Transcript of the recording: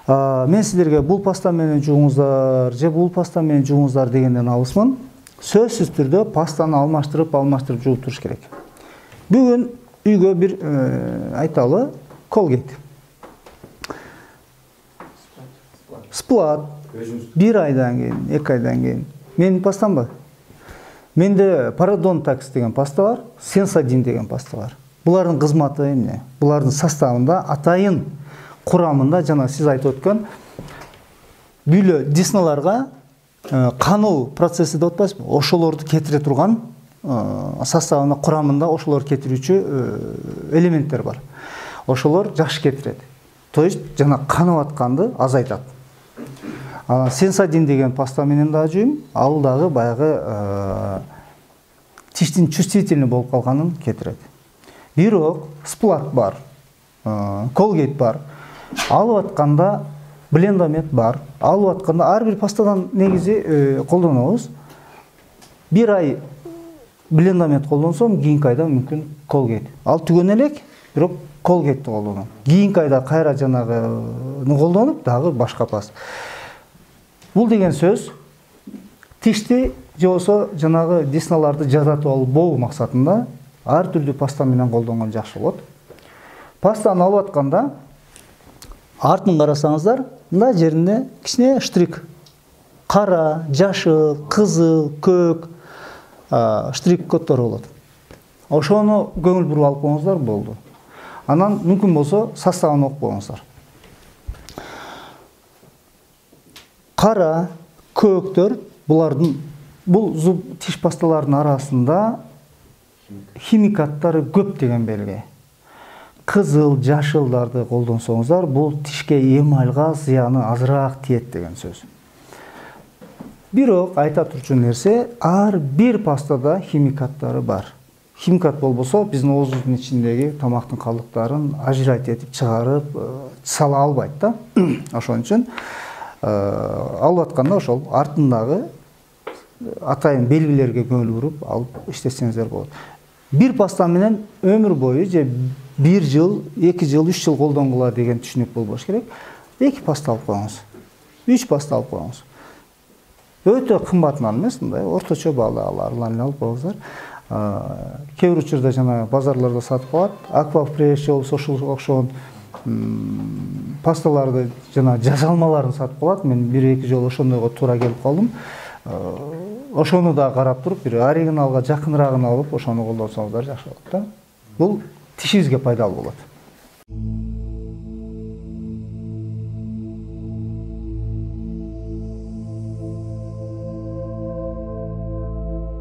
Мен сіздерге бул паста менен жууңуздар же бул паста менен жууңуздар дегенден алысмын. Сөзсүз түрдө пастаны алмаштырып жууп туруш керек. Бүгүн үйгө бир айталы Colgate. Сплат 1 айдан кийин, 2 айдан кийин. Менин пастам бар. Менде Parodontax деген паста бар, Sensodyne деген паста бар. Булардын кызматы эмне? Булардын составында атайын курамында жана сиз айтып өткөн бүйлө десналарга кануу процесси деп атпайсызбы? Ошолорду кетире турган составында курамында ошолор кетирүүчү элементтер бар. Ошолор жакшы кетирет. То есть жана канып атканды азайтат. Sensodyne деген паста менен да жуйм, ал дагы баягы тиштин чувствительный болуп калганын кетирет. Бирок Splat бар, Colgate бар. Алып атканда Blendamate бар. Алып атканда ар бир пастадан негизи колдонобуз. 1 ай Blendamate колдонсом, кийинки айда мүмкүн Colgate. Ал түгөн элек, бирок Colgate'ти колдоном. Кийинки айда кайра жанагыны колдонуп, дагы башка паста. Бул деген сөз тишти же болсо жанагы десналарды жазатып албоо максатында ар түрдүү паста менен колдонгон жакшы болот. Пастаны алып атканда артын карасаңыздар, мына жеринде кичине штрик, кара, жашыл, кызыл, көк штрик коддор болот. Ошону көңүл буруп алып коюңуздар болду. Анан мүмкүн болсо составын окуп коюңуздар. Кара, көктөр бул зуб тиш пасталарынын арасында химикаттары көп деген белги. Кызыл, жашылдарды колдонсоңуздар, бул тишке эмальга зыяны азыраак тиет деген сөз. Бирок айта турчу нерсе, ар бир пастада химикаттары бар. Химикат болбосо биздин оозубуздун ичиндеги тамактын калдыктарын ажырайт этип чыгарып сала албайт да. Ошон үчүн алып атканда ошол артындагы атайын белгилерге көңүл буруп алып иштесеңиздер болот. Бир паста менен өмүр бою же 1 жыл, 2 жыл, 3 жыл колдонгула деген түшүнүк болбош керек. 2 паста алып коюңуз. 3 паста алып коюңуз. Өтө кымбатынан эмес, мындай орточо баалууларын алып коюңуздар. Кээ бир учурда жана базарларда сатып алат. Aquafresh болсо ошол окшогон пасталарды жана жазалмаларын сатып алат. Мен 1-2 жолу ошондойго туура келип калдым. Ошону да карап туруп, бир оригиналга жакыныраагын алып, ошону колдонсоңуздар жакшы болот да. Бул тишиңизге пайдалуу болот.